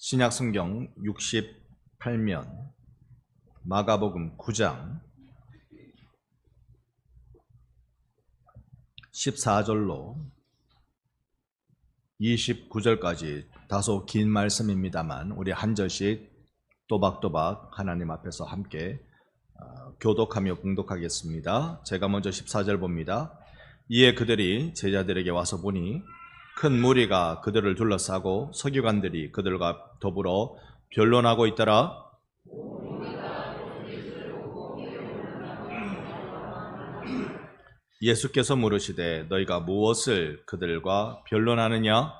신약성경 68면 마가복음 9장 14절로 29절까지 다소 긴 말씀입니다만 우리 한 절씩 또박또박 하나님 앞에서 함께 교독하며 봉독하겠습니다. 제가 먼저 14절 봅니다. 이에 그들이 제자들에게 와서 보니 큰 무리가 그들을 둘러싸고 서기관들이 그들과 더불어 변론하고 있더라. 예수께서 물으시되 너희가 무엇을 그들과 변론하느냐?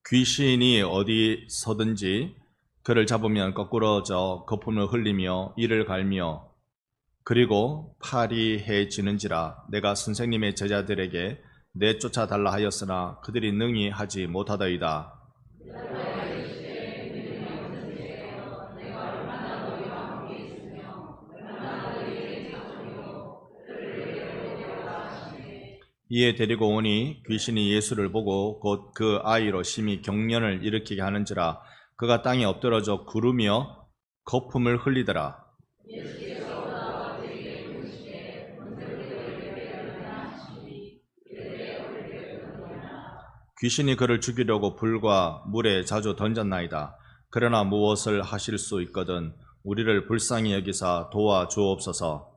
귀신이 어디서든지 그를 잡으면 거꾸러져 거품을 흘리며 이를 갈며 그리고 파리해지는지라. 내가 선생님의 제자들에게 내쫓아 달라 하였으나 그들이 능히 하지 못하더이다. 이에 데리고 오니 귀신이 예수를 보고 곧 그 아이로 심히 경련을 일으키게 하는지라. 그가 땅에 엎드러져 구르며 거품을 흘리더라. 귀신이 그를 죽이려고 불과 물에 자주 던졌나이다. 그러나 무엇을 하실 수 있거든 우리를 불쌍히 여기사 도와주옵소서.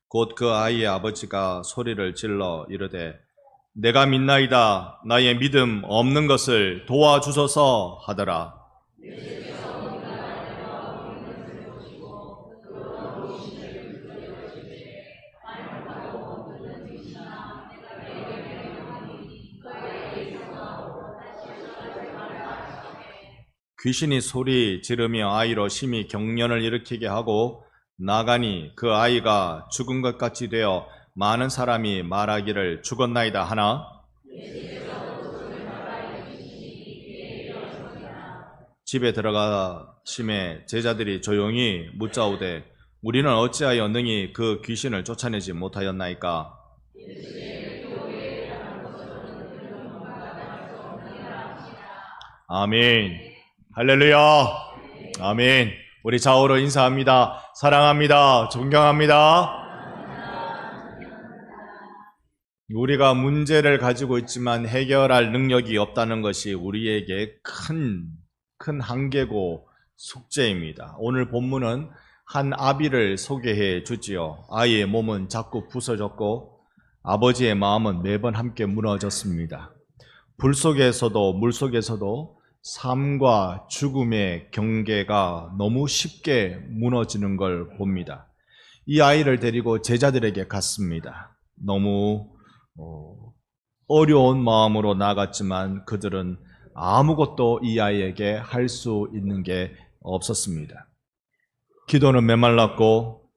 곧 그 아이의 아버지가 소리를 질러 이르되 내가 믿나이다. 나의 믿음 없는 것을 도와주소서 하더라. 귀신이 소리 지르며 아이로 심히 경련을 일으키게 하고 나가니 그 아이가 죽은 것 같이 되어 많은 사람이 말하기를 죽었나이다 하나 집에 들어가심에 제자들이 조용히 묻자오되 우리는 어찌하여 능히 그 귀신을 쫓아내지 못하였나이까? 아멘. 할렐루야. 아멘. 우리 좌우로 인사합니다. 사랑합니다. 존경합니다. 우리가 문제를 가지고 있지만 해결할 능력이 없다는 것이 우리에게 큰 한계고 숙제입니다. 오늘 본문은 한 아비를 소개해 주지요. 아이의 몸은 자꾸 부서졌고 아버지의 마음은 매번 함께 무너졌습니다. 불 속에서도 물 속에서도 삶과 죽음의 경계가 너무 쉽게 무너지는 걸 봅니다. 이 아이를 데리고 제자들에게 갔습니다. 너무 어려운 마음으로 나갔지만 그들은 아무것도 이 아이에게 할 수 있는 게 없었습니다. 기도는 메말랐고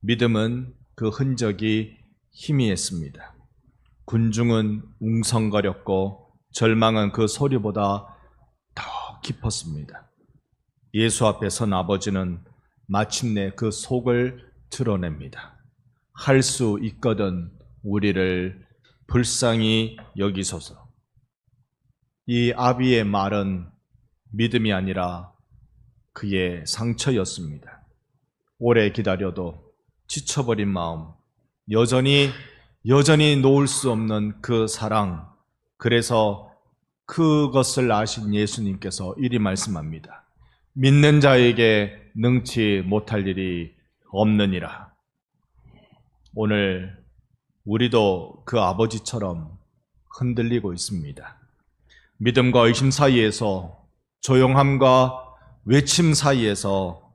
믿음은 그 흔적이 희미했습니다. 군중은 웅성거렸고 절망은 그 소리보다 더 깊었습니다. 예수 앞에 선 아버지는 마침내 그 속을 드러냅니다. 할 수 있거든 우리를 불쌍히 여기소서. 이 아비의 말은 믿음이 아니라 그의 상처였습니다. 오래 기다려도 지쳐버린 마음, 여전히 놓을 수 없는 그 사랑, 그래서 그것을 아신 예수님께서 이리 말씀합니다. 믿는 자에게 능치 못할 일이 없느니라. 오늘 우리도 그 아버지처럼 흔들리고 있습니다. 믿음과 의심 사이에서, 조용함과 외침 사이에서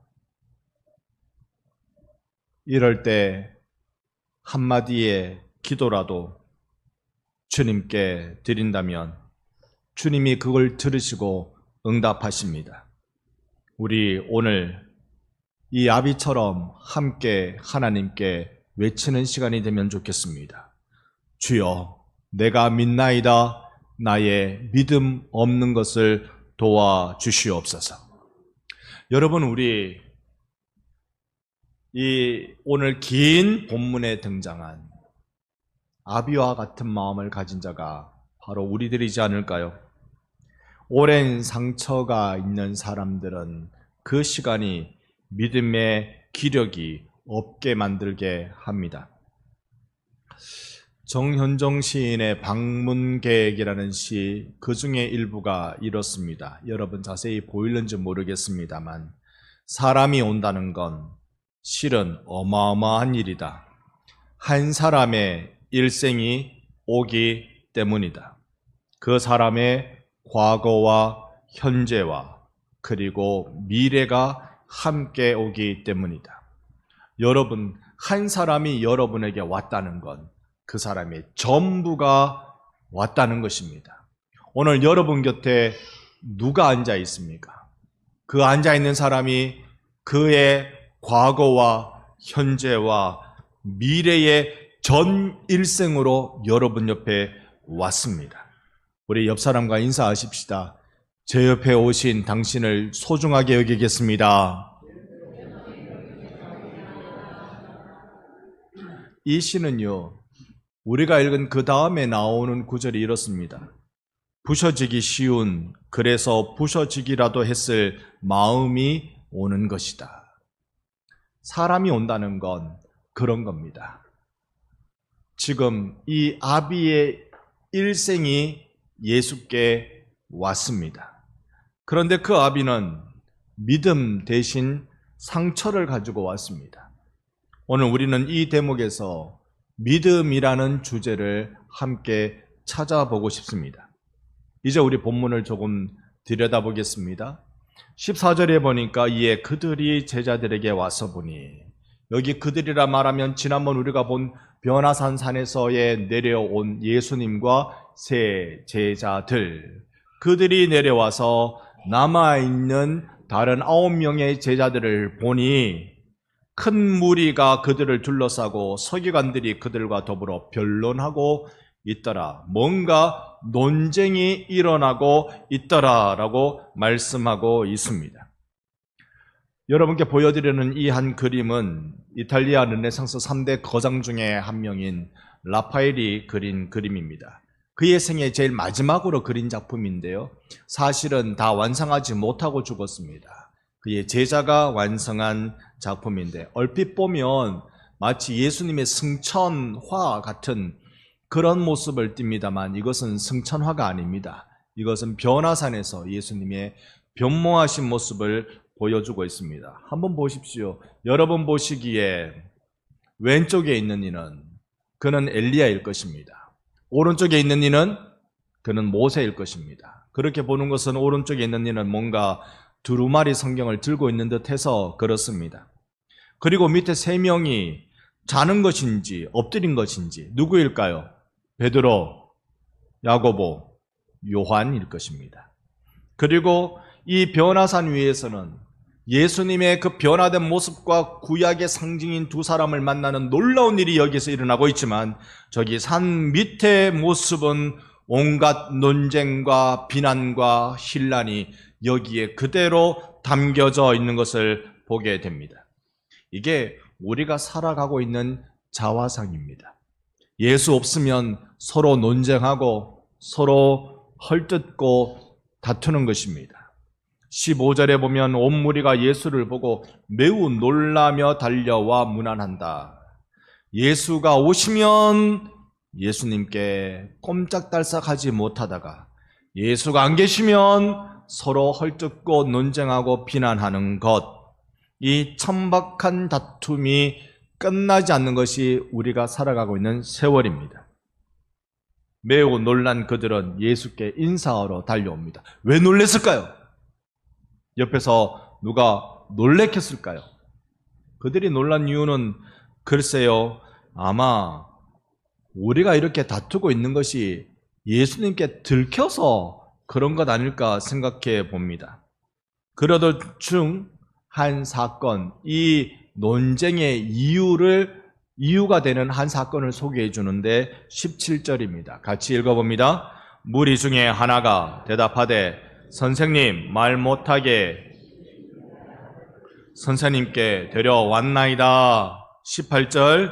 이럴 때 한마디의 기도라도 주님께 드린다면 주님이 그걸 들으시고 응답하십니다. 우리 오늘 이 아비처럼 함께 하나님께 외치는 시간이 되면 좋겠습니다. 주여, 내가 믿나이다. 나의 믿음 없는 것을 도와주시옵소서. 여러분, 우리 이 오늘 긴 본문에 등장한 아비와 같은 마음을 가진 자가 바로 우리들이지 않을까요? 오랜 상처가 있는 사람들은 그 시간이 믿음의 기력이 없게 만들게 합니다. 정현종 시인의 방문객이라는 시, 그 중에 일부가 이렇습니다. 여러분 자세히 보이는지 모르겠습니다만, 사람이 온다는 건 실은 어마어마한 일이다. 한 사람의 일생이 오기 때문이다. 그 사람의 과거와 현재와 그리고 미래가 함께 오기 때문이다. 여러분, 한 사람이 여러분에게 왔다는 건 그 사람의 전부가 왔다는 것입니다. 오늘 여러분 곁에 누가 앉아 있습니까? 그 앉아 있는 사람이 그의 과거와 현재와 미래의 전 일생으로 여러분 옆에 왔습니다. 우리 옆 사람과 인사하십시다. 제 옆에 오신 당신을 소중하게 여기겠습니다. 이 시는요, 우리가 읽은 그 다음에 나오는 구절이 이렇습니다. 부셔지기 쉬운, 그래서 부셔지기라도 했을 마음이 오는 것이다. 사람이 온다는 건 그런 겁니다. 지금 이 아비의 일생이 예수께 왔습니다. 그런데 그 아비는 믿음 대신 상처를 가지고 왔습니다. 오늘 우리는 이 대목에서 믿음이라는 주제를 함께 찾아보고 싶습니다. 이제 우리 본문을 조금 들여다보겠습니다. 14절에 보니까 이에 그들이 제자들에게 와서 보니, 여기 그들이라 말하면 지난번 우리가 본 변화산 산에서의 내려온 예수님과 세 제자들, 그들이 내려와서 남아있는 다른 9명의 제자들을 보니 큰 무리가 그들을 둘러싸고 서기관들이 그들과 더불어 변론하고 있더라. 뭔가 논쟁이 일어나고 있더라라고 말씀하고 있습니다. 여러분께 보여드리는 이 한 그림은 이탈리아 르네상스 3대 거장 중에 한 명인 라파엘이 그린 그림입니다. 그의 생애 제일 마지막으로 그린 작품인데요, 사실은 다 완성하지 못하고 죽었습니다. 그의 제자가 완성한 작품인데, 얼핏 보면 마치 예수님의 승천화 같은 그런 모습을 띱니다만, 이것은 승천화가 아닙니다. 이것은 변화산에서 예수님의 변모하신 모습을 보여주고 있습니다. 한번 보십시오. 여러분 보시기에 왼쪽에 있는 이는 그는 엘리야일 것입니다. 오른쪽에 있는 이는 그는 모세일 것입니다. 그렇게 보는 것은 오른쪽에 있는 이는 뭔가 두루마리 성경을 들고 있는 듯해서 그렇습니다. 그리고 밑에 세 명이 자는 것인지 엎드린 것인지 누구일까요? 베드로, 야고보, 요한일 것입니다. 그리고 이 변화산 위에서는 예수님의 그 변화된 모습과 구약의 상징인 두 사람을 만나는 놀라운 일이 여기서 일어나고 있지만, 저기 산 밑의 모습은 온갖 논쟁과 비난과 혼란이 여기에 그대로 담겨져 있는 것을 보게 됩니다. 이게 우리가 살아가고 있는 자화상입니다. 예수 없으면 서로 논쟁하고 서로 헐뜯고 다투는 것입니다. 15절에 보면 온 무리가 예수를 보고 매우 놀라며 달려와 문안한다. 예수가 오시면 예수님께 꼼짝달싹하지 못하다가 예수가 안 계시면 서로 헐뜯고 논쟁하고 비난하는 것, 이 천박한 다툼이 끝나지 않는 것이 우리가 살아가고 있는 세월입니다. 매우 놀란 그들은 예수께 인사하러 달려옵니다. 왜 놀랬을까요? 옆에서 누가 놀래켰을까요? 그들이 놀란 이유는 글쎄요, 아마 우리가 이렇게 다투고 있는 것이 예수님께 들켜서 그런 것 아닐까 생각해 봅니다. 그러던 중 한 사건, 이 논쟁의 이유가 되는 한 사건을 소개해 주는데 17절입니다. 같이 읽어봅니다. 무리 중에 하나가 대답하되 선생님, 말 못하게 선생님께 데려왔나이다. 18절,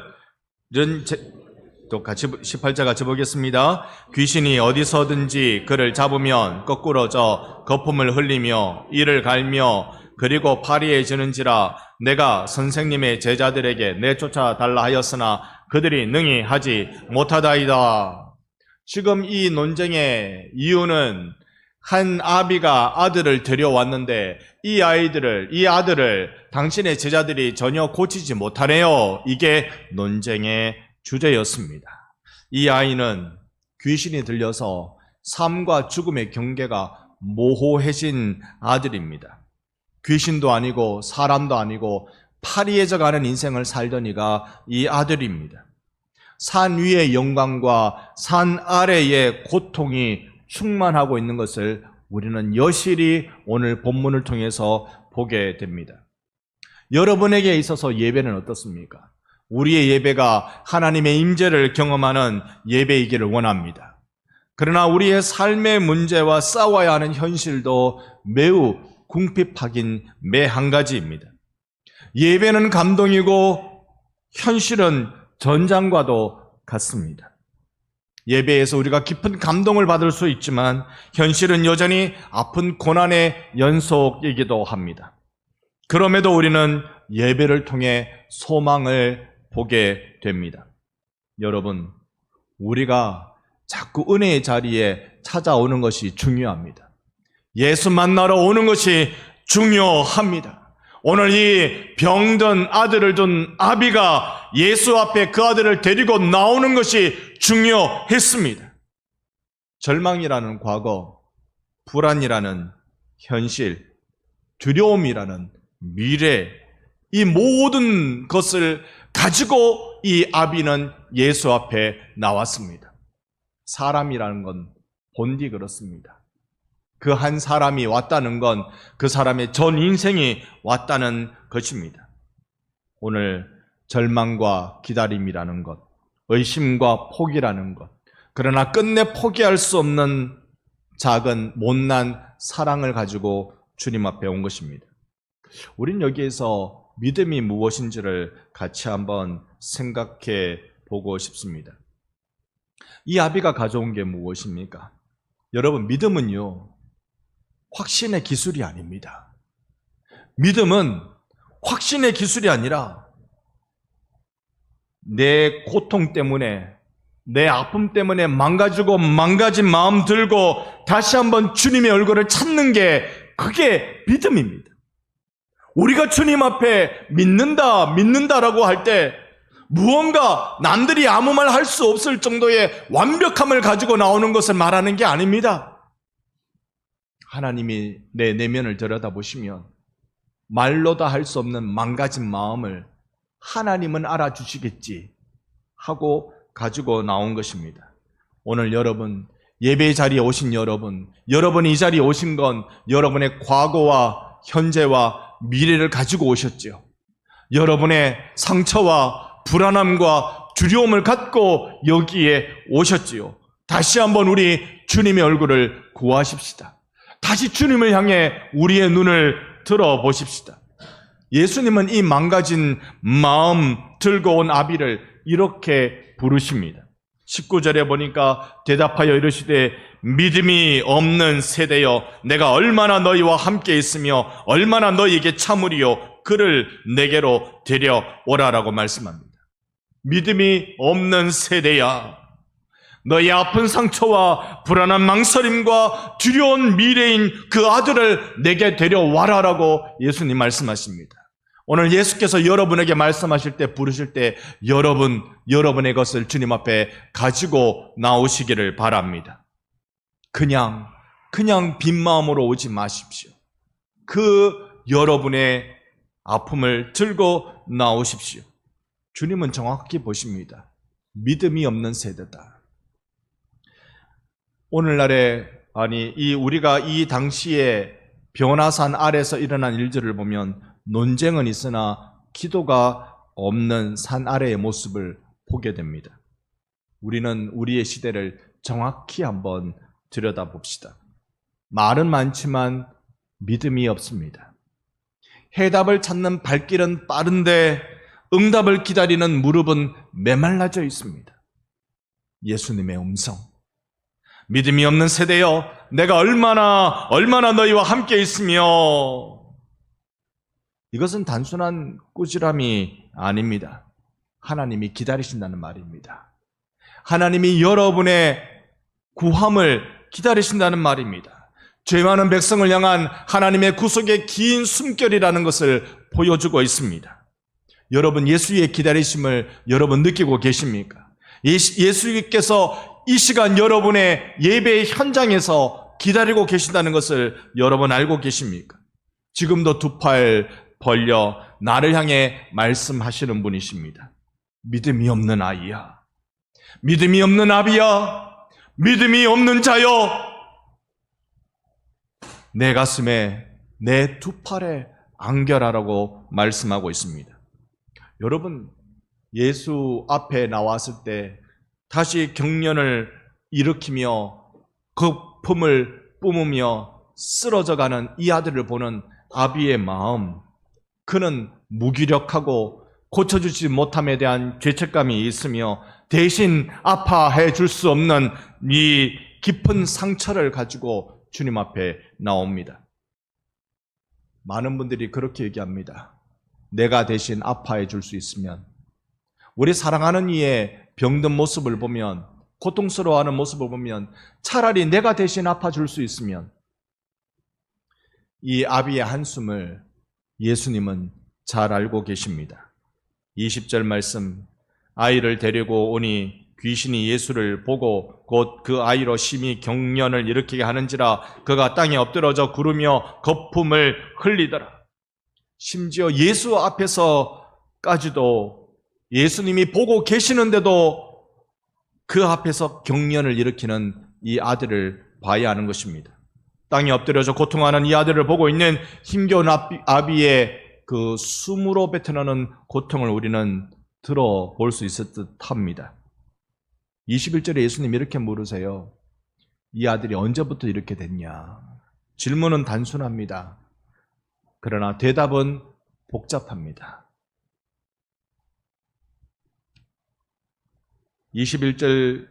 또 같이 18절 같이 보겠습니다. 귀신이 어디서든지 그를 잡으면 거꾸러져 거품을 흘리며 이를 갈며 그리고 파리해지는지라 내가 선생님의 제자들에게 내쫓아 달라 하였으나 그들이 능히 하지 못하다이다. 지금 이 논쟁의 이유는 한 아비가 아들을 데려왔는데 이 아들을 당신의 제자들이 전혀 고치지 못하네요. 이게 논쟁의 주제였습니다. 이 아이는 귀신이 들려서 삶과 죽음의 경계가 모호해진 아들입니다. 귀신도 아니고 사람도 아니고 파리해져 가는 인생을 살던 이가 이 아들입니다. 산 위의 영광과 산 아래의 고통이 충만하고 있는 것을 우리는 여실히 오늘 본문을 통해서 보게 됩니다. 여러분에게 있어서 예배는 어떻습니까? 우리의 예배가 하나님의 임재를 경험하는 예배이기를 원합니다. 그러나 우리의 삶의 문제와 싸워야 하는 현실도 매우 궁핍하긴 매 한 가지입니다. 예배는 감동이고 현실은 전장과도 같습니다. 예배에서 우리가 깊은 감동을 받을 수 있지만 현실은 여전히 아픈 고난의 연속이기도 합니다. 그럼에도 우리는 예배를 통해 소망을 보게 됩니다. 여러분, 우리가 자꾸 은혜의 자리에 찾아오는 것이 중요합니다. 예수 만나러 오는 것이 중요합니다. 오늘 이 병든 아들을 둔 아비가 예수 앞에 그 아들을 데리고 나오는 것이 중요했습니다. 절망이라는 과거, 불안이라는 현실, 두려움이라는 미래, 이 모든 것을 가지고 이 아비는 예수 앞에 나왔습니다. 사람이라는 건 본디 그렇습니다. 그 한 사람이 왔다는 건 그 사람의 전 인생이 왔다는 것입니다. 오늘 절망과 기다림이라는 것, 의심과 포기라는 것, 그러나 끝내 포기할 수 없는 작은 못난 사랑을 가지고 주님 앞에 온 것입니다. 우린 여기에서 믿음이 무엇인지를 같이 한번 생각해 보고 싶습니다. 이 아비가 가져온 게 무엇입니까? 여러분, 믿음은요, 확신의 기술이 아닙니다. 믿음은 확신의 기술이 아니라 내 고통 때문에, 내 아픔 때문에 망가진 마음 들고 다시 한번 주님의 얼굴을 찾는 게 그게 믿음입니다. 우리가 주님 앞에 믿는다라고 할 때 무언가 남들이 아무 말 할 수 없을 정도의 완벽함을 가지고 나오는 것을 말하는 게 아닙니다. 하나님이 내 내면을 들여다보시면 말로 다 할 수 없는 망가진 마음을 하나님은 알아주시겠지 하고 가지고 나온 것입니다. 오늘 여러분, 예배의 자리에 오신 여러분이 이 자리에 오신 건 여러분의 과거와 현재와 미래를 가지고 오셨지요. 여러분의 상처와 불안함과 두려움을 갖고 여기에 오셨지요. 다시 한번 우리 주님의 얼굴을 구하십시다. 다시 주님을 향해 우리의 눈을 들어보십시다. 예수님은 이 망가진 마음 들고 온 아비를 이렇게 부르십니다. 19절에 보니까 대답하여 이르시되 믿음이 없는 세대여 내가 얼마나 너희와 함께 있으며 얼마나 너희에게 참으리요 그를 내게로 데려오라라고 말씀합니다. 믿음이 없는 세대야, 너희 아픈 상처와 불안한 망설임과 두려운 미래인 그 아들을 내게 데려와라라고 예수님 말씀하십니다. 오늘 예수께서 여러분에게 말씀하실 때, 부르실 때 여러분의 것을 주님 앞에 가지고 나오시기를 바랍니다. 그냥 빈 마음으로 오지 마십시오. 그 여러분의 아픔을 들고 나오십시오. 주님은 정확히 보십니다. 믿음이 없는 세대다. 오늘날에 우리가 이 당시에 변화산 아래서 일어난 일들을 보면 논쟁은 있으나 기도가 없는 산 아래의 모습을 보게 됩니다. 우리는 우리의 시대를 정확히 한번 들여다봅시다. 말은 많지만 믿음이 없습니다. 해답을 찾는 발길은 빠른데 응답을 기다리는 무릎은 메말라져 있습니다. 예수님의 음성. 믿음이 없는 세대여, 내가 얼마나 너희와 함께 있으며. 이것은 단순한 꾸지람이 아닙니다. 하나님이 기다리신다는 말입니다. 하나님이 여러분의 구함을 기다리신다는 말입니다. 죄 많은 백성을 향한 하나님의 구속의 긴 숨결이라는 것을 보여주고 있습니다. 여러분, 예수의 기다리심을 여러분 느끼고 계십니까? 예수께서 이 시간 여러분의 예배의 현장에서 기다리고 계신다는 것을 여러분 알고 계십니까? 지금도 두 팔 벌려 나를 향해 말씀하시는 분이십니다. 믿음이 없는 아이야, 믿음이 없는 아비야, 믿음이 없는 자여, 내 가슴에 내 두 팔에 안겨라라고 말씀하고 있습니다. 여러분, 예수 앞에 나왔을 때 다시 경련을 일으키며 거품을 뿜으며 쓰러져가는 이 아들을 보는 아비의 마음, 그는 무기력하고 고쳐주지 못함에 대한 죄책감이 있으며 대신 아파해 줄 수 없는 이 깊은 상처를 가지고 주님 앞에 나옵니다. 많은 분들이 그렇게 얘기합니다. 내가 대신 아파해 줄 수 있으면, 우리 사랑하는 이의 병든 모습을 보면, 고통스러워하는 모습을 보면 차라리 내가 대신 아파줄 수 있으면. 이 아비의 한숨을 예수님은 잘 알고 계십니다. 20절 말씀, 아이를 데리고 오니 귀신이 예수를 보고 곧 그 아이로 심히 경련을 일으키게 하는지라 그가 땅에 엎드러져 구르며 거품을 흘리더라. 심지어 예수 앞에서까지도 예수님이 보고 계시는데도 그 앞에서 경련을 일으키는 이 아들을 봐야 하는 것입니다. 땅에 엎드려져 고통하는 이 아들을 보고 있는 힘겨운 아비의 그 숨으로 뱉어나는 고통을 우리는 들어볼 수 있을 듯합니다. 21절에 예수님이 이렇게 물으세요. 이 아들이 언제부터 이렇게 됐냐? 질문은 단순합니다. 그러나 대답은 복잡합니다. 21절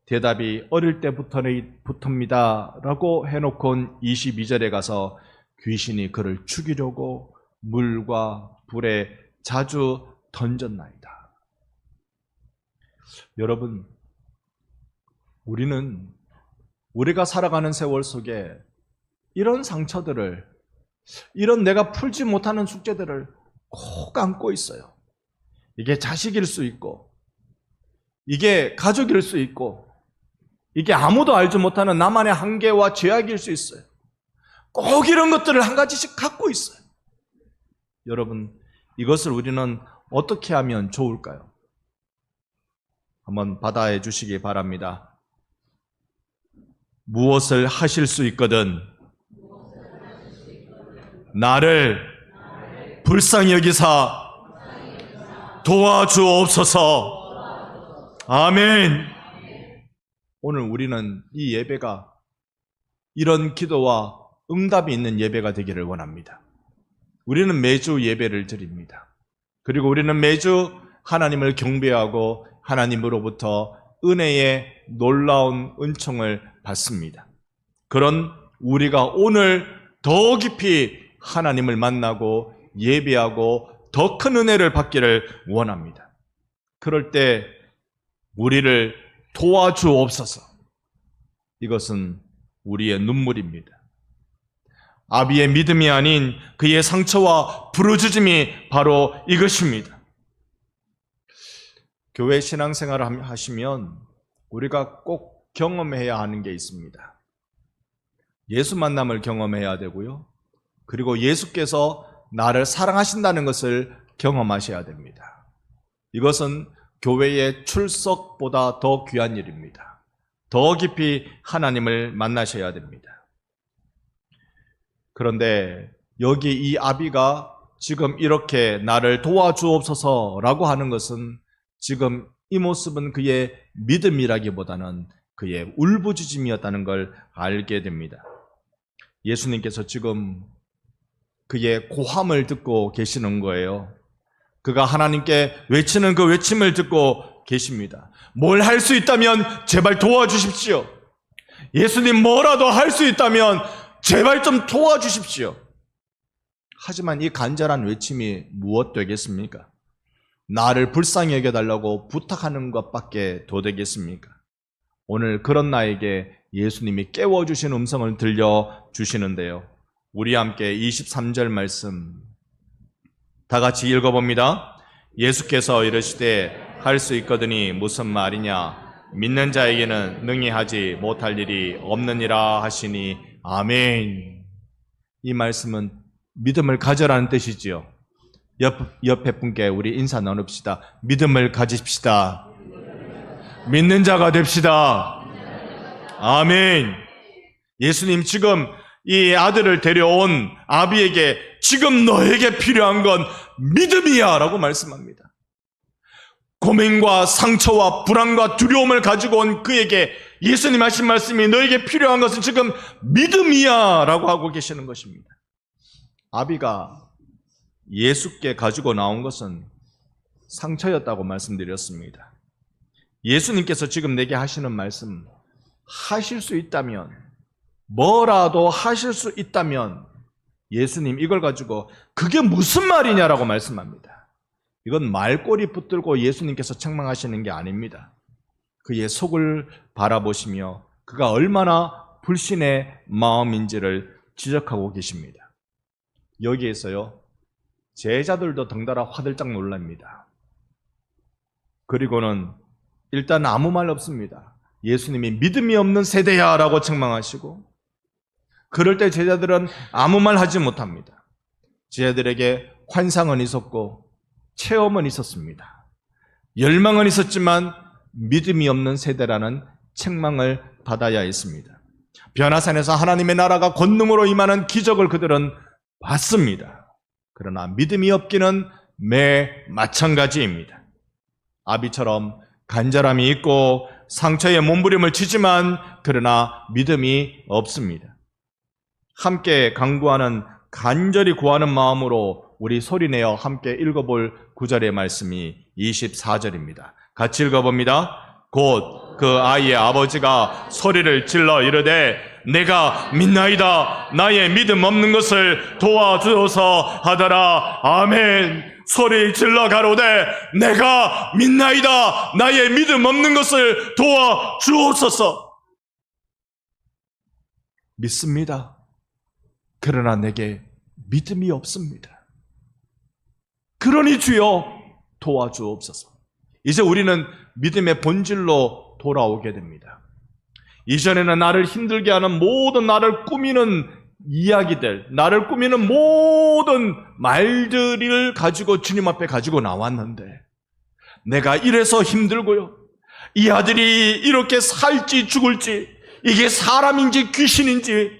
대답이 어릴 때부터입니다 라고 해놓고 22절에 가서 귀신이 그를 죽이려고 물과 불에 자주 던졌나이다. 여러분, 우리가 살아가는 세월 속에 이런 상처들을, 이런 내가 풀지 못하는 숙제들을 꼭 안고 있어요. 이게 자식일 수 있고, 이게 가족일 수 있고, 이게 아무도 알지 못하는 나만의 한계와 죄악일 수 있어요. 꼭 이런 것들을 한 가지씩 갖고 있어요. 여러분, 이것을 우리는 어떻게 하면 좋을까요? 한번 받아해 주시기 바랍니다. 무엇을 하실 수 있거든 나를 불쌍히 여기사 도와주옵소서. 아멘. 오늘 우리는 이 예배가 이런 기도와 응답이 있는 예배가 되기를 원합니다. 우리는 매주 예배를 드립니다. 그리고 우리는 매주 하나님을 경배하고 하나님으로부터 은혜의 놀라운 은총을 받습니다. 그런 우리가 오늘 더 깊이 하나님을 만나고 예배하고 더 큰 은혜를 받기를 원합니다. 그럴 때 우리를 도와주옵소서. 이것은 우리의 눈물입니다. 아비의 믿음이 아닌 그의 상처와 부르짖음이 바로 이것입니다. 교회 신앙생활을 하시면 우리가 꼭 경험해야 하는 게 있습니다. 예수 만남을 경험해야 되고요. 그리고 예수께서 나를 사랑하신다는 것을 경험하셔야 됩니다. 이것은 교회의 출석보다 더 귀한 일입니다. 더 깊이 하나님을 만나셔야 됩니다. 그런데 여기 이 아비가 지금 이렇게 나를 도와주옵소서라고 하는 것은 지금 이 모습은 그의 믿음이라기보다는 그의 울부짖음이었다는 걸 알게 됩니다. 예수님께서 지금 그의 고함을 듣고 계시는 거예요. 그가 하나님께 외치는 그 외침을 듣고 계십니다. 뭘 할 수 있다면 제발 도와주십시오. 예수님 뭐라도 할 수 있다면 제발 좀 도와주십시오. 하지만 이 간절한 외침이 무엇 되겠습니까? 나를 불쌍히 여겨달라고 부탁하는 것밖에 더 되겠습니까? 오늘 그런 나에게 예수님이 깨워주신 음성을 들려주시는데요. 우리 함께 23절 말씀 다 같이 읽어봅니다. 예수께서 이르시되 할 수 있거든이 무슨 말이냐? 믿는 자에게는 능히 하지 못할 일이 없느니라 하시니 아멘. 이 말씀은 믿음을 가져라는 뜻이지요. 옆에 분께 우리 인사 나눕시다. 믿음을 가집시다. 믿는 자가 됩시다. 아멘. 예수님 지금 이 아들을 데려온 아비에게 지금 너에게 필요한 건 믿음이야 라고 말씀합니다. 고민과 상처와 불안과 두려움을 가지고 온 그에게 예수님 하신 말씀이 너에게 필요한 것은 지금 믿음이야 라고 하고 계시는 것입니다. 아비가 예수께 가지고 나온 것은 상처였다고 말씀드렸습니다. 예수님께서 지금 내게 하시는 말씀, 하실 수 있다면, 뭐라도 하실 수 있다면 예수님 이걸 가지고 그게 무슨 말이냐라고 말씀합니다. 이건 말꼬리 붙들고 예수님께서 책망하시는 게 아닙니다. 그의 속을 바라보시며 그가 얼마나 불신의 마음인지를 지적하고 계십니다. 여기에서요, 제자들도 덩달아 화들짝 놀랍니다. 그리고는 일단 아무 말 없습니다. 예수님이 믿음이 없는 세대야 라고 책망하시고, 그럴 때 제자들은 아무 말 하지 못합니다. 제자들에게 환상은 있었고 체험은 있었습니다. 열망은 있었지만 믿음이 없는 세대라는 책망을 받아야 했습니다. 변화산에서 하나님의 나라가 권능으로 임하는 기적을 그들은 봤습니다. 그러나 믿음이 없기는 매 마찬가지입니다. 아비처럼 간절함이 있고 상처에 몸부림을 치지만 그러나 믿음이 없습니다. 함께 간구하는, 간절히 구하는 마음으로 우리 소리내어 함께 읽어볼 구절의 말씀이 24절입니다. 같이 읽어봅니다. 곧 그 아이의 아버지가 소리를 질러 이르되 내가 믿나이다, 나의 믿음 없는 것을 도와주소서 하더라. 아멘. 소리 질러 가로되 내가 믿나이다, 나의 믿음 없는 것을 도와주옵소서. 믿습니다. 그러나 내게 믿음이 없습니다. 그러니 주여 도와주옵소서. 이제 우리는 믿음의 본질로 돌아오게 됩니다. 이전에는 나를 힘들게 하는 모든, 나를 꾸미는 이야기들, 나를 꾸미는 모든 말들을 가지고 주님 앞에 가지고 나왔는데, 내가 이래서 힘들고요, 이 아들이 이렇게 살지 죽을지, 이게 사람인지 귀신인지,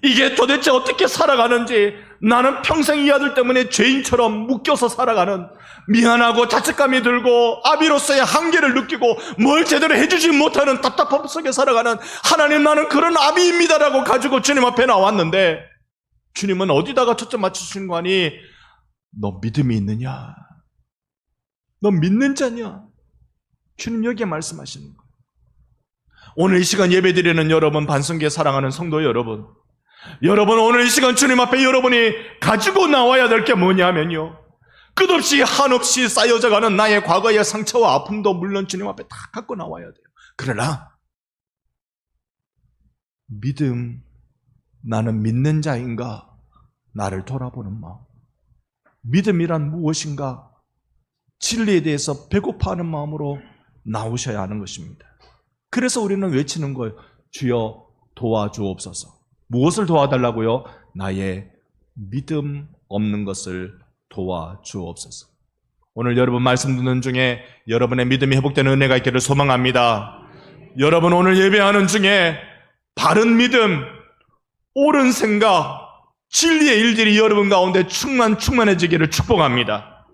이게 도대체 어떻게 살아가는지, 나는 평생 이 아들 때문에 죄인처럼 묶여서 살아가는, 미안하고 자책감이 들고 아비로서의 한계를 느끼고 뭘 제대로 해주지 못하는 답답함 속에 살아가는, 하나님 나는 그런 아비입니다라고 가지고 주님 앞에 나왔는데, 주님은 어디다가 초점 맞추신 거 아니? 너 믿음이 있느냐? 너 믿는 자냐? 주님 여기에 말씀하시는 거예요. 오늘 이 시간 예배드리는 여러분, 반성교회 사랑하는 성도 여러분, 오늘 이 시간 주님 앞에 여러분이 가지고 나와야 될 게 뭐냐면요, 끝없이 한없이 쌓여져가는 나의 과거의 상처와 아픔도 물론 주님 앞에 다 갖고 나와야 돼요. 그러나 믿음, 나는 믿는 자인가? 나를 돌아보는 마음. 믿음이란 무엇인가? 진리에 대해서 배고파하는 마음으로 나오셔야 하는 것입니다. 그래서 우리는 외치는 거예요. 주여 도와주옵소서. 무엇을 도와달라고요? 나의 믿음 없는 것을 도와주옵소서. 오늘 여러분 말씀 듣는 중에 여러분의 믿음이 회복되는 은혜가 있기를 소망합니다. 여러분 오늘 예배하는 중에 바른 믿음, 옳은 생각, 진리의 일들이 여러분 가운데 충만해지기를 축복합니다.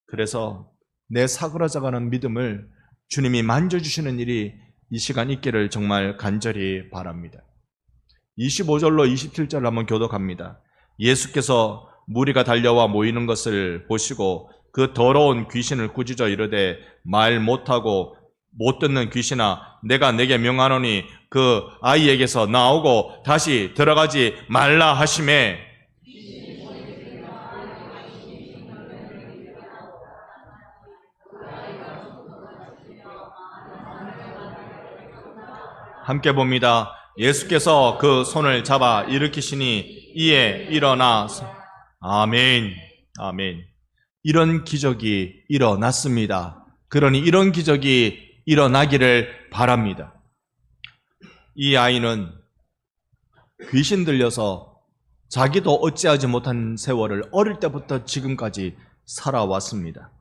그래서 내 사그라져가는 믿음을 주님이 만져주시는 일이 이 시간 있기를 정말 간절히 바랍니다. 25절로 27절 한번 교독합니다. 예수께서 무리가 달려와 모이는 것을 보시고 그 더러운 귀신을 꾸짖어 이르되 말 못하고 못 듣는 귀신아 내가 내게 명하노니 그 아이에게서 나오고 다시 들어가지 말라 하시매 함께 봅니다. 예수께서 그 손을 잡아 일으키시니 이에 일어나 아멘 아멘. 이런 기적이 일어났습니다. 그러니 이런 기적이 일어나기를 바랍니다. 이 아이는 귀신 들려서 자기도 어찌하지 못한 세월을 어릴 때부터 지금까지 살아왔습니다.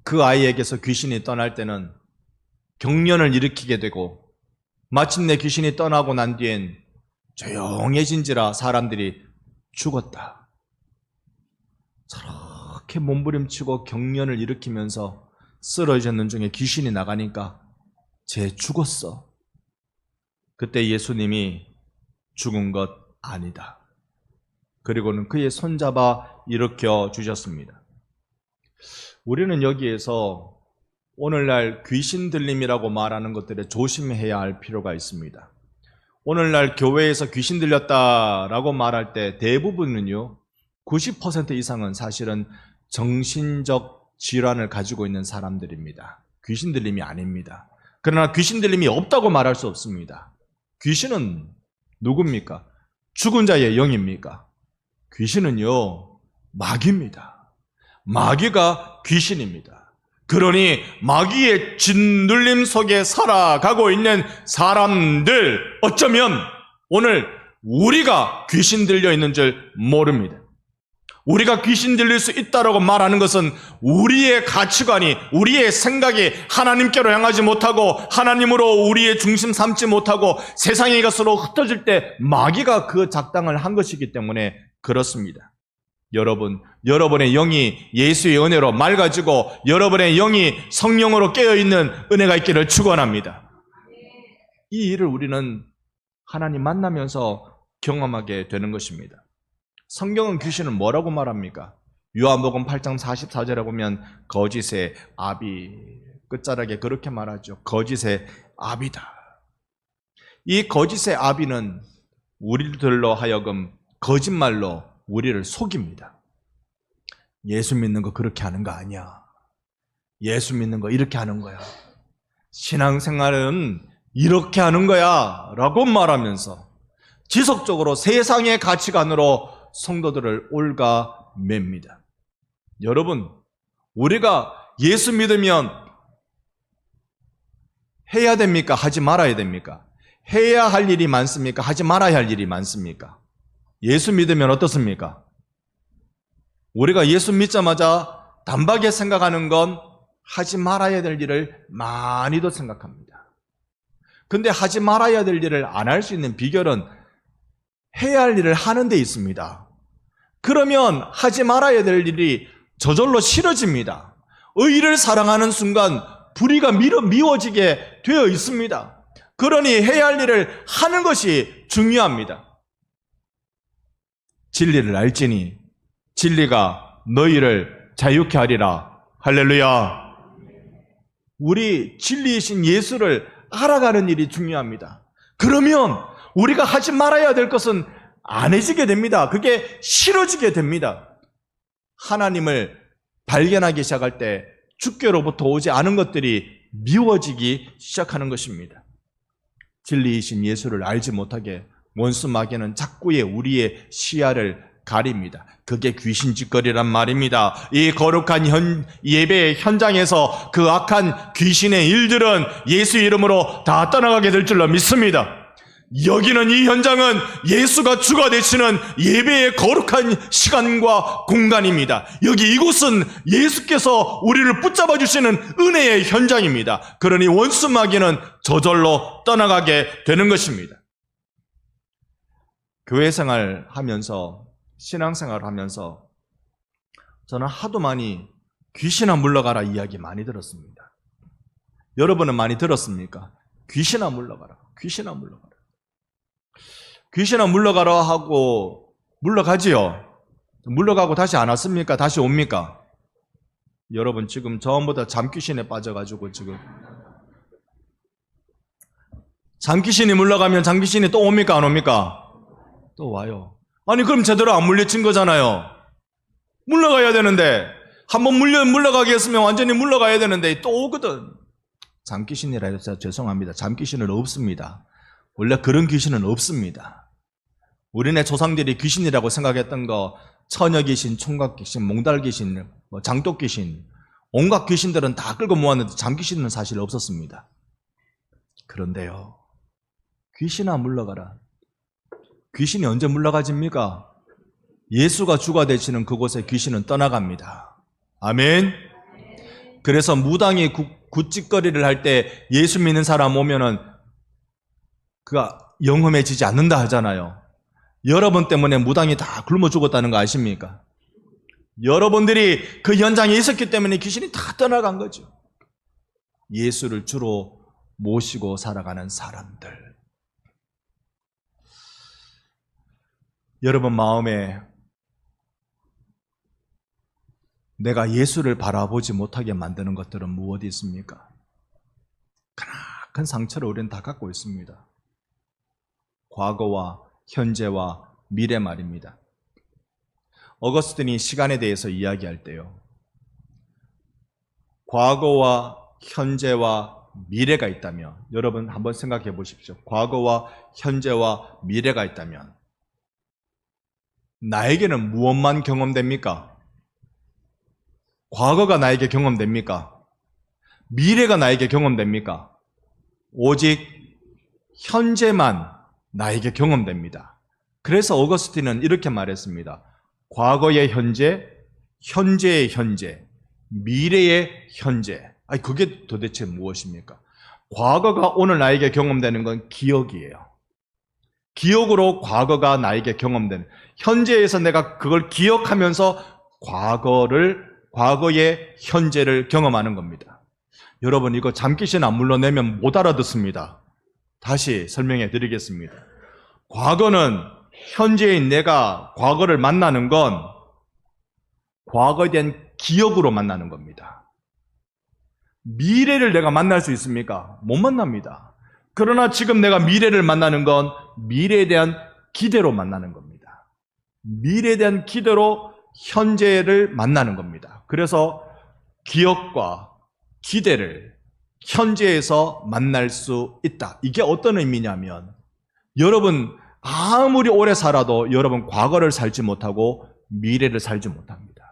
그 아이에게서 귀신이 떠날 때는 경련을 일으키게 되고 마침내 귀신이 떠나고 난 뒤엔 조용해진지라 사람들이 죽었다. 저렇게 몸부림치고 경련을 일으키면서 쓰러졌는 중에 귀신이 나가니까 쟤 죽었어. 그때 예수님이 죽은 것 아니다. 그리고는 그의 손잡아 일으켜 주셨습니다. 우리는 여기에서 오늘날 귀신 들림이라고 말하는 것들에 조심해야 할 필요가 있습니다. 오늘날 교회에서 귀신 들렸다라고 말할 때 대부분은요, 90% 이상은 사실은 정신적 질환을 가지고 있는 사람들입니다. 귀신 들림이 아닙니다. 그러나 귀신 들림이 없다고 말할 수 없습니다. 귀신은 누굽니까? 죽은 자의 영입니까? 귀신은요, 마귀입니다. 마귀가 귀신입니다. 그러니 마귀의 짓눌림 속에 살아가고 있는 사람들, 어쩌면 오늘 우리가 귀신 들려 있는 줄 모릅니다. 우리가 귀신 들릴 수 있다라고 말하는 것은 우리의 가치관이, 우리의 생각이 하나님께로 향하지 못하고 하나님으로 우리의 중심 삼지 못하고 세상의 것으로 흩어질 때 마귀가 그 작당을 한 것이기 때문에 그렇습니다. 여러분의 영이 예수의 은혜로 맑아지고 여러분의 영이 성령으로 깨어있는 은혜가 있기를 축원합니다. 이 일을 우리는 하나님 만나면서 경험하게 되는 것입니다. 성경은 귀신을 뭐라고 말합니까? 요한복음 8장 44절에 보면 거짓의 아비, 끝자락에 그렇게 말하죠. 거짓의 아비다. 이 거짓의 아비는 우리들로 하여금 거짓말로 우리를 속입니다. 예수 믿는 거 그렇게 하는 거 아니야. 예수 믿는 거 이렇게 하는 거야. 신앙생활은 이렇게 하는 거야 라고 말하면서 지속적으로 세상의 가치관으로 성도들을 옭아맵니다. 여러분, 우리가 예수 믿으면 해야 됩니까? 하지 말아야 됩니까? 해야 할 일이 많습니까? 하지 말아야 할 일이 많습니까? 예수 믿으면 어떻습니까? 우리가 예수 믿자마자 단박에 생각하는 건 하지 말아야 될 일을 많이도 생각합니다. 근데 하지 말아야 될 일을 안 할 수 있는 비결은 해야 할 일을 하는 데 있습니다. 그러면 하지 말아야 될 일이 저절로 싫어집니다. 의를 사랑하는 순간 불의가 미워지게 되어 있습니다. 그러니 해야 할 일을 하는 것이 중요합니다. 진리를 알지니 진리가 너희를 자유케 하리라. 할렐루야. 우리 진리이신 예수를 알아가는 일이 중요합니다. 그러면 우리가 하지 말아야 될 것은 안 해지게 됩니다. 그게 싫어지게 됩니다. 하나님을 발견하기 시작할 때 주께로부터 오지 않은 것들이 미워지기 시작하는 것입니다. 진리이신 예수를 알지 못하게 원수 마귀는 자꾸의 우리의 시야를 가립니다. 그게 귀신짓거리란 말입니다. 이 거룩한 예배의 현장에서 그 악한 귀신의 일들은 예수 이름으로 다 떠나가게 될 줄로 믿습니다. 여기는 이 현장은 예수가 주가 되시는 예배의 거룩한 시간과 공간입니다. 이곳은 예수께서 우리를 붙잡아 주시는 은혜의 현장입니다. 그러니 원수 마귀는 저절로 떠나가게 되는 것입니다. 교회 생활하면서 신앙생활을 하면서 저는 하도 많이 귀신아 물러가라 이야기 많이 들었습니다. 여러분은 많이 들었습니까? 귀신아 물러가라. 귀신아 물러가라. 귀신아 물러가라 하고 물러가지요. 물러가고 다시 안 왔습니까? 다시 옵니까? 여러분 지금 전부 다 잠귀신에 빠져가지고 지금 잠귀신이 물러가면 잠귀신이 또 옵니까? 안 옵니까? 또 와요. 아니 그럼 제대로 안 물리친 거잖아요. 물러가야 되는데 한번 물러가게 했으면 완전히 물러가야 되는데 또 오거든. 잠귀신이라 해서 죄송합니다. 잠귀신은 없습니다. 원래 그런 귀신은 없습니다. 우리네 조상들이 귀신이라고 생각했던 거 처녀귀신, 총각귀신, 몽달귀신, 장독귀신 온갖 귀신들은 다 끌고 모았는데 잠귀신은 사실 없었습니다. 그런데요. 귀신아 물러가라. 귀신이 언제 물러가집니까? 예수가 주가 되시는 그곳에 귀신은 떠나갑니다. 아멘. 그래서 무당이 굿짓거리를 할 때 예수 믿는 사람 오면은 그가 영험해지지 않는다 하잖아요. 여러분 때문에 무당이 다 굶어 죽었다는 거 아십니까? 여러분들이 그 현장에 있었기 때문에 귀신이 다 떠나간 거죠. 예수를 주로 모시고 살아가는 사람들. 여러분 마음에 내가 예수를 바라보지 못하게 만드는 것들은 무엇이 있습니까? 크나큰 상처를 우리는 다 갖고 있습니다. 과거와 현재와 미래 말입니다. 어거스틴이 시간에 대해서 이야기할 때요. 과거와 현재와 미래가 있다면 여러분 한번 생각해 보십시오. 과거와 현재와 미래가 있다면 나에게는 무엇만 경험됩니까? 과거가 나에게 경험됩니까? 미래가 나에게 경험됩니까? 오직 현재만 나에게 경험됩니다. 그래서 어거스틴은 이렇게 말했습니다. 과거의 현재, 현재의 현재, 미래의 현재. 아니 그게 도대체 무엇입니까? 과거가 오늘 나에게 경험되는 건 기억이에요. 기억으로 과거가 나에게 경험되는, 현재에서 내가 그걸 기억하면서 과거의 현재를 경험하는 겁니다. 여러분 이거 잠귀신 안 물러내면 못 알아듣습니다. 다시 설명해 드리겠습니다. 과거는 현재인 내가 과거를 만나는 건 과거에 대한 기억으로 만나는 겁니다. 미래를 내가 만날 수 있습니까? 못 만납니다. 그러나 지금 내가 미래를 만나는 건 미래에 대한 기대로 만나는 겁니다. 미래에 대한 기대로 현재를 만나는 겁니다. 그래서 기억과 기대를 현재에서 만날 수 있다. 이게 어떤 의미냐면 여러분 아무리 오래 살아도 여러분 과거를 살지 못하고 미래를 살지 못합니다.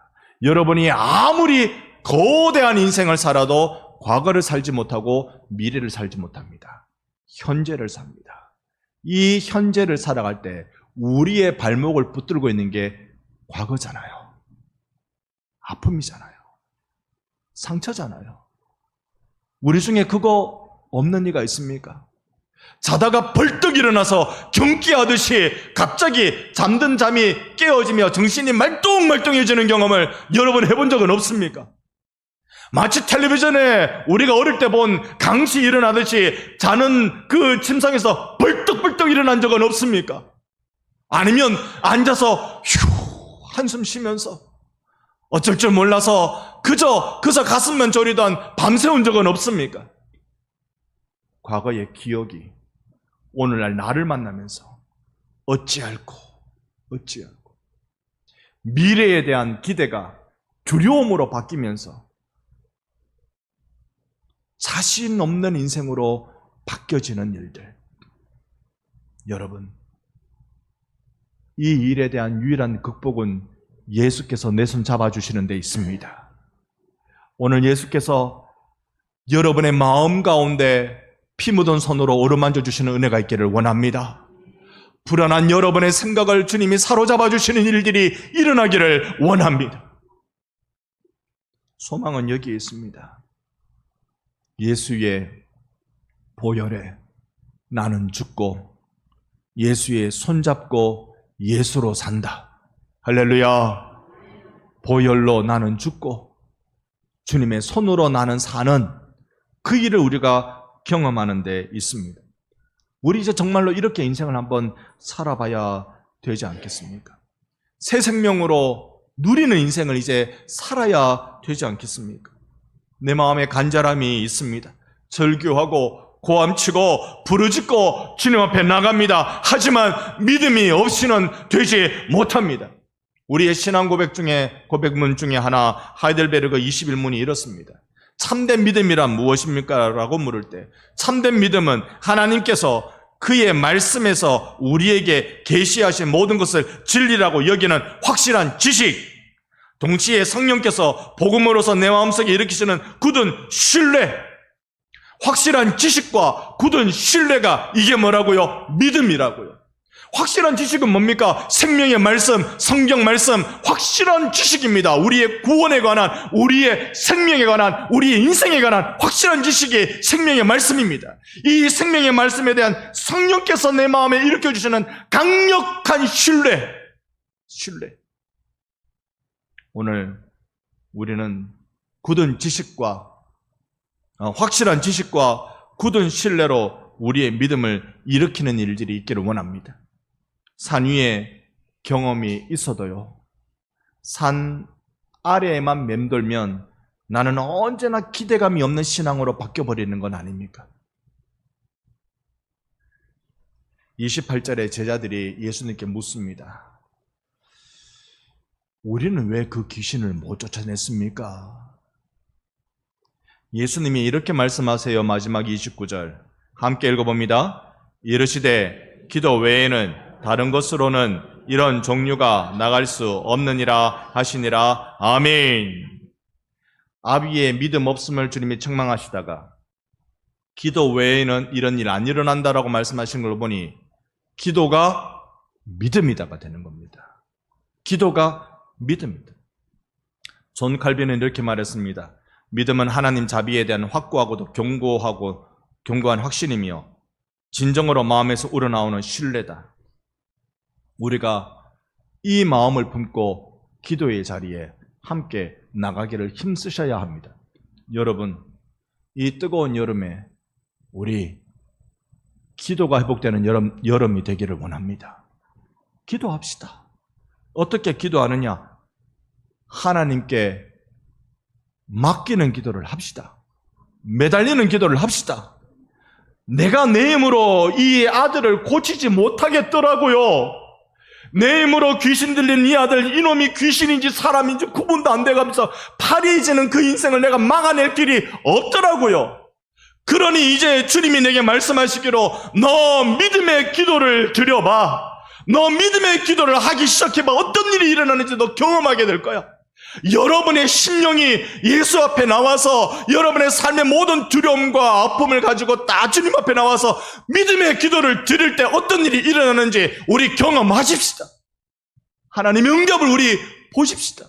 여러분이 아무리 거대한 인생을 살아도 과거를 살지 못하고 미래를 살지 못합니다. 현재를 삽니다. 이 현재를 살아갈 때 우리의 발목을 붙들고 있는 게 과거잖아요. 아픔이잖아요. 상처잖아요. 우리 중에 그거 없는 이가 있습니까? 자다가 벌떡 일어나서 경기하듯이 갑자기 잠든 잠이 깨어지며 정신이 말똥말똥해지는 경험을 여러분 해본 적은 없습니까? 마치 텔레비전에 우리가 어릴 때 본 강시 일어나듯이 자는 그 침상에서 벌떡벌떡 일어난 적은 없습니까? 아니면 앉아서 휴 한숨 쉬면서 어쩔 줄 몰라서 그저 가슴만 졸이던 밤새운 적은 없습니까? 과거의 기억이 오늘날 나를 만나면서 어찌할꼬 미래에 대한 기대가 두려움으로 바뀌면서 자신 없는 인생으로 바뀌어지는 일들. 여러분, 이 일에 대한 유일한 극복은 예수께서 내 손 잡아주시는 데 있습니다. 오늘 예수께서 여러분의 마음 가운데 피 묻은 손으로 어루만져 주시는 은혜가 있기를 원합니다. 불안한 여러분의 생각을 주님이 사로잡아 주시는 일들이 일어나기를 원합니다. 소망은 여기에 있습니다. 예수의 보혈에 나는 죽고 예수의 손잡고 예수로 산다. 할렐루야. 보혈로 나는 죽고 주님의 손으로 나는 사는 그 일을 우리가 경험하는 데 있습니다. 우리 이제 정말로 이렇게 인생을 한번 살아봐야 되지 않겠습니까? 새 생명으로 누리는 인생을 이제 살아야 되지 않겠습니까? 내 마음에 간절함이 있습니다. 절규하고 고함치고 부르짖고 주님 앞에 나갑니다. 하지만 믿음이 없이는 되지 못합니다. 우리의 신앙 고백문 중에 하나, 하이델베르그 21문이 이렇습니다. 참된 믿음이란 무엇입니까? 라고 물을 때, 참된 믿음은 하나님께서 그의 말씀에서 우리에게 계시하신 모든 것을 진리라고 여기는 확실한 지식, 동시에 성령께서 복음으로서 내 마음속에 일으키시는 굳은 신뢰, 확실한 지식과 굳은 신뢰가 이게 뭐라고요? 믿음이라고요. 확실한 지식은 뭡니까? 생명의 말씀, 성경 말씀, 확실한 지식입니다. 우리의 구원에 관한, 우리의 생명에 관한, 우리의 인생에 관한 확실한 지식이 생명의 말씀입니다. 이 생명의 말씀에 대한 성령께서 내 마음에 일으켜주시는 강력한 신뢰. 오늘 우리는 굳은 지식과 확실한 지식과 굳은 신뢰로 우리의 믿음을 일으키는 일들이 있기를 원합니다. 산 위에 경험이 있어도요, 산 아래에만 맴돌면 나는 언제나 기대감이 없는 신앙으로 바뀌어버리는 건 아닙니까? 28절에 제자들이 예수님께 묻습니다. 우리는 왜 그 귀신을 못 쫓아냈습니까? 예수님이 이렇게 말씀하세요. 마지막 29절 함께 읽어봅니다. 이르시되 기도 외에는 다른 것으로는 이런 종류가 나갈 수 없느니라 하시니라. 아멘. 아비의 믿음 없음을 주님이 책망하시다가 기도 외에는 이런 일 안 일어난다라고 말씀하신 걸 보니 기도가 믿음이다가 되는 겁니다. 기도가 믿음이다. 존 칼빈은 이렇게 말했습니다. 믿음은 하나님 자비에 대한 확고하고도 견고한 확신이며 진정으로 마음에서 우러나오는 신뢰다. 우리가 이 마음을 품고 기도의 자리에 함께 나가기를 힘쓰셔야 합니다. 여러분, 이 뜨거운 여름에 우리 기도가 회복되는 여름이 되기를 원합니다. 기도합시다. 어떻게 기도하느냐? 하나님께 맡기는 기도를 합시다. 매달리는 기도를 합시다. 내가 내 힘으로 이 아들을 고치지 못하겠더라고요. 내 힘으로 귀신 들린 이 아들, 이놈이 귀신인지 사람인지 구분도 안 돼가면서 파리해지는 그 인생을 내가 막아낼 길이 없더라고요. 그러니 이제 주님이 내게 말씀하시기로 너 믿음의 기도를 드려봐. 너 믿음의 기도를 하기 시작해봐. 어떤 일이 일어나는지 너 경험하게 될 거야. 여러분의 심령이 예수 앞에 나와서 여러분의 삶의 모든 두려움과 아픔을 가지고 다 주님 앞에 나와서 믿음의 기도를 드릴 때 어떤 일이 일어나는지 우리 경험하십시다. 하나님의 응답을 우리 보십시다.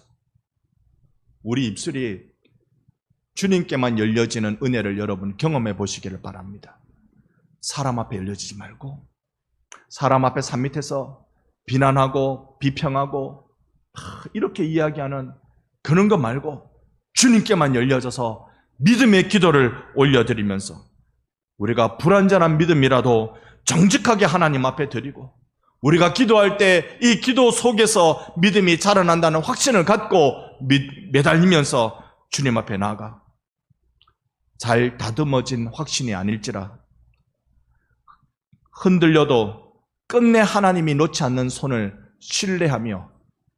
우리 입술이 주님께만 열려지는 은혜를 여러분 경험해 보시기를 바랍니다. 사람 앞에 열려지지 말고 사람 앞에 산 밑에서 비난하고 비평하고 이렇게 이야기하는 그런 거 말고 주님께만 열려져서 믿음의 기도를 올려드리면서 우리가 불완전한 믿음이라도 정직하게 하나님 앞에 드리고 우리가 기도할 때 이 기도 속에서 믿음이 자라난다는 확신을 갖고 매달리면서 주님 앞에 나아가 잘 다듬어진 확신이 아닐지라 흔들려도 끝내 하나님이 놓지 않는 손을 신뢰하며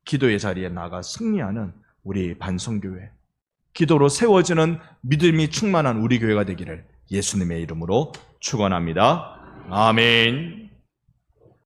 기도의 자리에 나가 승리하는 우리 반성교회, 기도로 세워지는 믿음이 충만한 우리 교회가 되기를 예수님의 이름으로 축원합니다. 아멘.